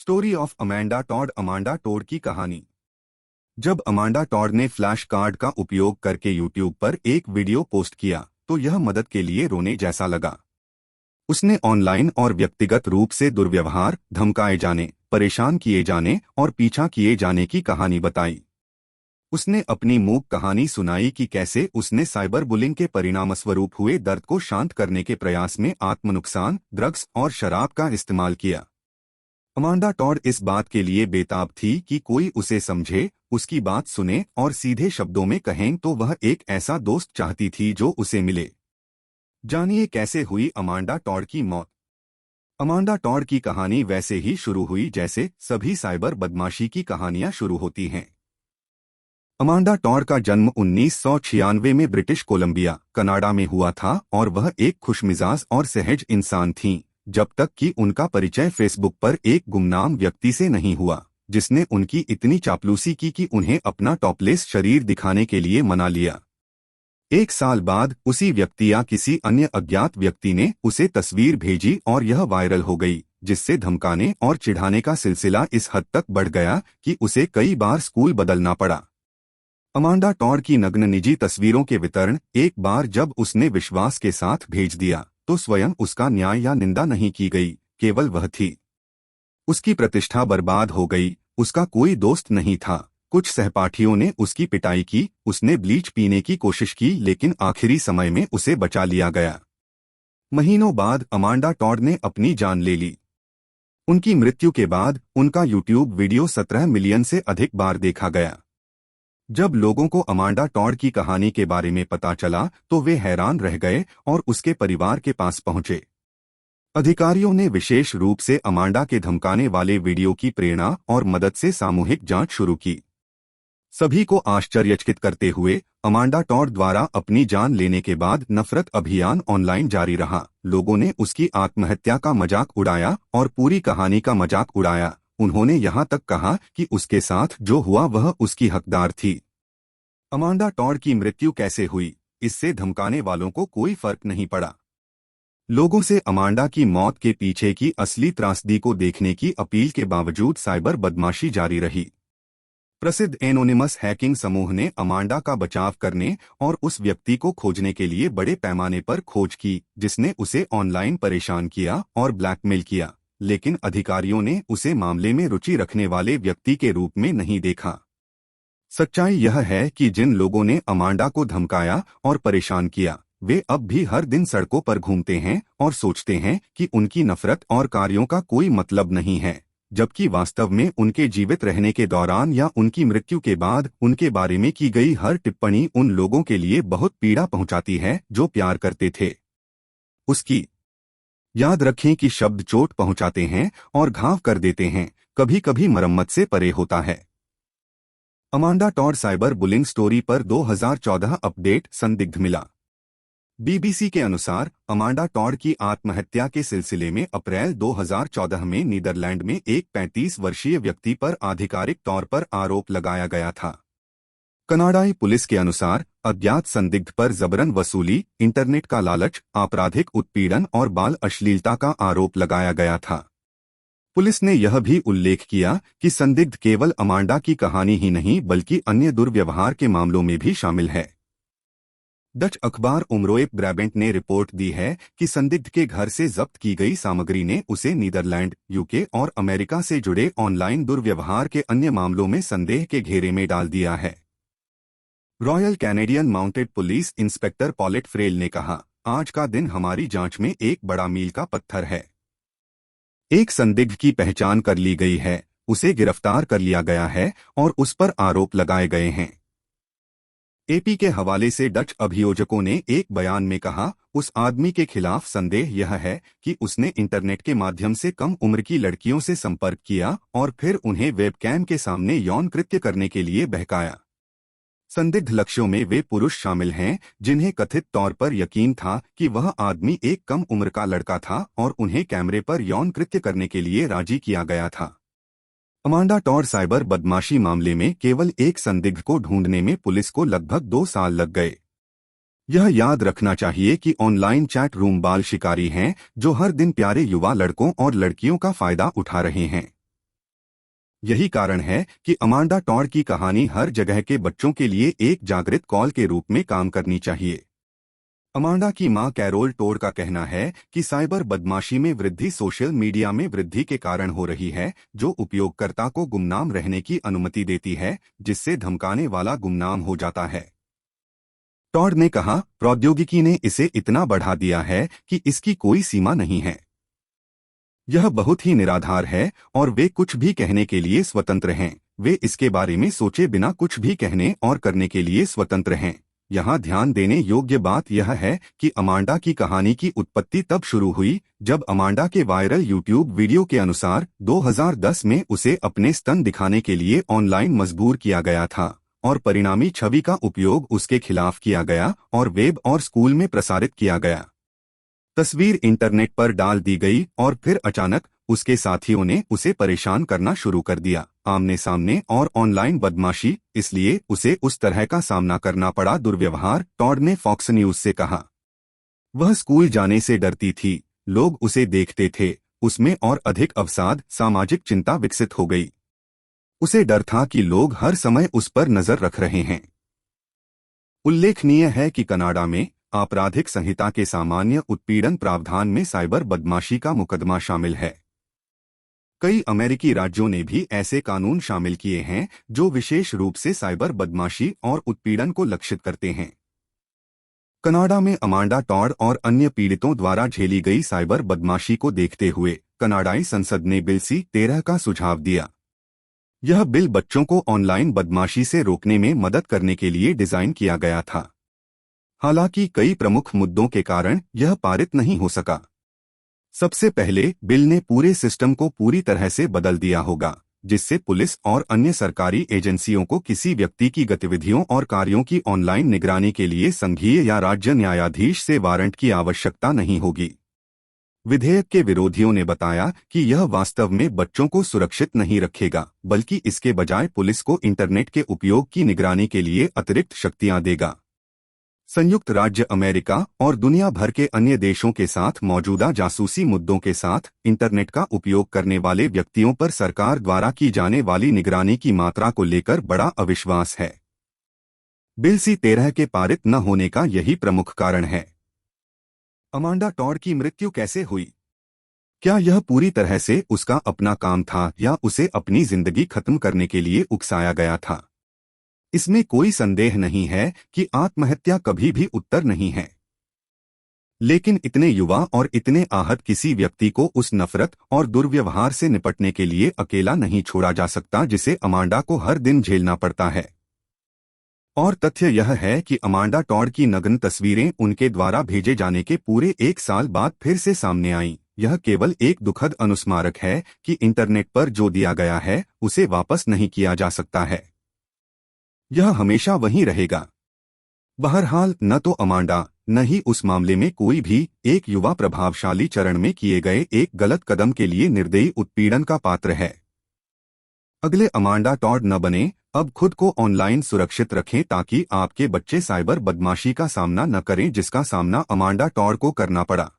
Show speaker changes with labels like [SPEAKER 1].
[SPEAKER 1] Story of Amanda Todd. Amanda Todd की कहानी। जब अमांडा टॉड ने फ्लैश कार्ड का उपयोग करके यूट्यूब पर एक वीडियो पोस्ट किया तो यह मदद के लिए रोने जैसा लगा। उसने ऑनलाइन और व्यक्तिगत रूप से दुर्व्यवहार, धमकाए जाने, परेशान किए जाने और पीछा किए जाने की कहानी बताई। उसने अपनी मूक कहानी सुनाई कि कैसे उसने साइबर बुलिंग के परिणामस्वरूप हुए दर्द को शांत करने के प्रयास में आत्मनुकसान, ड्रग्स और शराब का इस्तेमाल किया। अमांडा टॉड इस बात के लिए बेताब थी कि कोई उसे समझे, उसकी बात सुने और सीधे शब्दों में कहें तो वह एक ऐसा दोस्त चाहती थी जो उसे मिले। जानिए कैसे हुई अमांडा टॉड की मौत। अमांडा टॉड की कहानी वैसे ही शुरू हुई जैसे सभी साइबर बदमाशी की कहानियां शुरू होती हैं। अमांडा टॉड का जन्म 1996 में ब्रिटिश कोलंबिया, कनाडा में हुआ था और वह एक खुशमिजाज और सहज इंसान थीं, जब तक कि उनका परिचय फेसबुक पर एक गुमनाम व्यक्ति से नहीं हुआ, जिसने उनकी इतनी चापलूसी की कि उन्हें अपना टॉपलेस शरीर दिखाने के लिए मना लिया। एक साल बाद उसी व्यक्ति या किसी अन्य अज्ञात व्यक्ति ने उसे तस्वीर भेजी और यह वायरल हो गई, जिससे धमकाने और चिढ़ाने का सिलसिला इस हद तक बढ़ गया कि उसे कई बार स्कूल बदलना पड़ा। अमांडा टॉड की नग्न निजी तस्वीरों के वितरण एक बार जब उसने विश्वास के साथ भेज दिया तो स्वयं उसका न्याय या निंदा नहीं की गई, केवल वह थी। उसकी प्रतिष्ठा बर्बाद हो गई। उसका कोई दोस्त नहीं था। कुछ सहपाठियों ने उसकी पिटाई की, उसने ब्लीच पीने की कोशिश की लेकिन आखिरी समय में उसे बचा लिया गया। महीनों बाद अमांडा टॉड ने अपनी जान ले ली। उनकी मृत्यु के बाद उनका यूट्यूब वीडियो 17 मिलियन से अधिक बार देखा गया। जब लोगों को अमांडा टॉड की कहानी के बारे में पता चला तो वे हैरान रह गए और उसके परिवार के पास पहुंचे। अधिकारियों ने विशेष रूप से अमांडा के धमकाने वाले वीडियो की प्रेरणा और मदद से सामूहिक जांच शुरू की। सभी को आश्चर्यचकित करते हुए अमांडा टॉड द्वारा अपनी जान लेने के बाद नफरत अभियान ऑनलाइन जारी रहा। लोगों ने उसकी आत्महत्या का मजाक उड़ाया और पूरी कहानी का मजाक उड़ाया। उन्होंने यहां तक कहा कि उसके साथ जो हुआ वह उसकी हकदार थी। अमांडा टॉड की मृत्यु कैसे हुई, इससे धमकाने वालों को कोई फर्क नहीं पड़ा। लोगों से अमांडा की मौत के पीछे की असली त्रासदी को देखने की अपील के बावजूद साइबर बदमाशी जारी रही। प्रसिद्ध एनोनिमस हैकिंग समूह ने अमांडा का बचाव करने और उस व्यक्ति को खोजने के लिए बड़े पैमाने पर खोज की जिसने उसे ऑनलाइन परेशान किया और ब्लैकमेल किया, लेकिन अधिकारियों ने उसे मामले में रुचि रखने वाले व्यक्ति के रूप में नहीं देखा। सच्चाई यह है कि जिन लोगों ने अमांडा को धमकाया और परेशान किया, वे अब भी हर दिन सड़कों पर घूमते हैं और सोचते हैं कि उनकी नफरत और कार्यों का कोई मतलब नहीं है, जबकि वास्तव में उनके जीवित रहने के दौरान या उनकी मृत्यु के बाद उनके बारे में की गई हर टिप्पणी उन लोगों के लिए बहुत पीड़ा पहुंचाती है जो प्यार करते थे। उसकी याद रखें कि शब्द चोट पहुंचाते हैं और घाव कर देते हैं, कभी कभी मरम्मत से परे होता है। Amanda Todd cyber bullying story पर 2014 अपडेट संदिग्ध मिला। बीबीसी के अनुसार अमांडा टॉड की आत्महत्या के सिलसिले में अप्रैल 2014 में नीदरलैंड में एक 35 वर्षीय व्यक्ति पर आधिकारिक तौर पर आरोप लगाया गया था। कनाडाई पुलिस के अनुसार अज्ञात संदिग्ध पर जबरन वसूली, इंटरनेट का लालच, आपराधिक उत्पीड़न और बाल अश्लीलता का आरोप लगाया गया था। पुलिस ने यह भी उल्लेख किया कि संदिग्ध केवल अमांडा की कहानी ही नहीं बल्कि अन्य दुर्व्यवहार के मामलों में भी शामिल है। डच अखबार उमरोएप ब्राबेंट ने रिपोर्ट दी है कि संदिग्ध के घर से जब्त की गई सामग्री ने उसे नीदरलैंड, यूके और अमेरिका से जुड़े ऑनलाइन दुर्व्यवहार के अन्य मामलों में संदेह के घेरे में डाल दिया है। Royal Canadian Mounted Police inspector Paulette Frell ने कहा, आज का दिन हमारी जांच में एक बड़ा मील का पत्थर है। एक संदिग्ध की पहचान कर ली गई है, उसे गिरफ्तार कर लिया गया है और उस पर आरोप लगाए गए हैं। एपी के हवाले से डच अभियोजकों ने एक बयान में कहा, उस आदमी के खिलाफ संदेह यह है कि उसने इंटरनेट के माध्यम से कम उम्र की लड़कियों से संपर्क किया और फिर उन्हें वेबकैम के सामने यौन कृत्य करने के लिए बहकाया। संदिग्ध लक्ष्यों में वे पुरुष शामिल हैं जिन्हें कथित तौर पर यकीन था कि वह आदमी एक कम उम्र का लड़का था और उन्हें कैमरे पर यौन कृत्य करने के लिए राजी किया गया था। अमांडा टॉड साइबर बदमाशी मामले में केवल एक संदिग्ध को ढूंढने में पुलिस को लगभग 2 साल लग गए। यह याद रखना चाहिए कि ऑनलाइन चैट रूम बाल शिकारी हैं जो हर दिन प्यारे युवा लड़कों और लड़कियों का फायदा उठा रहे हैं। यही कारण है कि अमांडा टॉड की कहानी हर जगह के बच्चों के लिए एक जागृत कॉल के रूप में काम करनी चाहिए। अमांडा की मां कैरोल टोड का कहना है कि साइबर बदमाशी में वृद्धि सोशल मीडिया में वृद्धि के कारण हो रही है, जो उपयोगकर्ता को गुमनाम रहने की अनुमति देती है, जिससे धमकाने वाला गुमनाम हो जाता है। टॉड ने कहा, प्रौद्योगिकी ने इसे इतना बढ़ा दिया है कि इसकी कोई सीमा नहीं है। यह बहुत ही निराधार है और वे कुछ भी कहने के लिए स्वतंत्र हैं। वे इसके बारे में सोचे बिना कुछ भी कहने और करने के लिए स्वतंत्र हैं। यहाँ ध्यान देने योग्य बात यह है कि अमांडा की कहानी की उत्पत्ति तब शुरू हुई जब अमांडा के वायरल यूट्यूब वीडियो के अनुसार 2010 में उसे अपने स्तन दिखाने के लिए ऑनलाइन मजबूर किया गया था और परिणामी छवि का उपयोग उसके खिलाफ किया गया और वेब और स्कूल में प्रसारित किया गया। तस्वीर इंटरनेट पर डाल दी गई और फिर अचानक उसके साथियों ने उसे परेशान करना शुरू कर दिया। आमने सामने और ऑनलाइन बदमाशी, इसलिए उसे उस तरह का सामना करना पड़ा दुर्व्यवहार, टॉड ने फॉक्स न्यूज से कहा। वह स्कूल जाने से डरती थी, लोग उसे देखते थे, उसमें और अधिक अवसाद, सामाजिक चिंता विकसित हो गई। उसे डर था कि लोग हर समय उस पर नजर रख रहे हैं। उल्लेखनीय है कि कनाडा में आपराधिक संहिता के सामान्य उत्पीड़न प्रावधान में साइबर बदमाशी का मुकदमा शामिल है। कई अमेरिकी राज्यों ने भी ऐसे कानून शामिल किए हैं जो विशेष रूप से साइबर बदमाशी और उत्पीड़न को लक्षित करते हैं। कनाडा में अमांडा टॉड और अन्य पीड़ितों द्वारा झेली गई साइबर बदमाशी को देखते हुए कनाडाई संसद ने बिल C-13 का सुझाव दिया। यह बिल बच्चों को ऑनलाइन बदमाशी से रोकने में मदद करने के लिए डिजाइन किया गया था। हालांकि कई प्रमुख मुद्दों के कारण यह पारित नहीं हो सका। सबसे पहले, बिल ने पूरे सिस्टम को पूरी तरह से बदल दिया होगा, जिससे पुलिस और अन्य सरकारी एजेंसियों को किसी व्यक्ति की गतिविधियों और कार्यों की ऑनलाइन निगरानी के लिए संघीय या राज्य न्यायाधीश से वारंट की आवश्यकता नहीं होगी। विधेयक के विरोधियों ने बताया कि यह वास्तव में बच्चों को सुरक्षित नहीं रखेगा, बल्कि इसके बजाय पुलिस को इंटरनेट के उपयोग की निगरानी के लिए अतिरिक्त शक्तियां देगा। संयुक्त राज्य अमेरिका और दुनिया भर के अन्य देशों के साथ मौजूदा जासूसी मुद्दों के साथ इंटरनेट का उपयोग करने वाले व्यक्तियों पर सरकार द्वारा की जाने वाली निगरानी की मात्रा को लेकर बड़ा अविश्वास है। बिल C-13 के पारित न होने का यही प्रमुख कारण है। अमांडा टॉड की मृत्यु कैसे हुई? क्या यह पूरी तरह से उसका अपना काम था या उसे अपनी जिंदगी खत्म करने के लिए उकसाया गया था? इसमें कोई संदेह नहीं है कि आत्महत्या कभी भी उत्तर नहीं है। लेकिन इतने युवा और इतने आहत किसी व्यक्ति को उस नफरत और दुर्व्यवहार से निपटने के लिए अकेला नहीं छोड़ा जा सकता जिसे अमांडा को हर दिन झेलना पड़ता है। और तथ्य यह है कि अमांडा टॉड की नग्न तस्वीरें उनके द्वारा भेजे जाने के पूरे 1 साल बाद फिर से सामने आईं। यह केवल एक दुखद अनुस्मारक है कि इंटरनेट पर जो दिया गया है उसे वापस नहीं किया जा सकता है। यह हमेशा वहीं रहेगा। बहरहाल, न तो अमांडा न ही उस मामले में कोई भी एक युवा प्रभावशाली चरण में किए गए एक गलत कदम के लिए निर्दयी उत्पीड़न का पात्र है। अगले अमांडा टॉड न बने। अब खुद को ऑनलाइन सुरक्षित रखें ताकि आपके बच्चे साइबर बदमाशी का सामना न करें जिसका सामना अमांडा टॉड को करना पड़ा।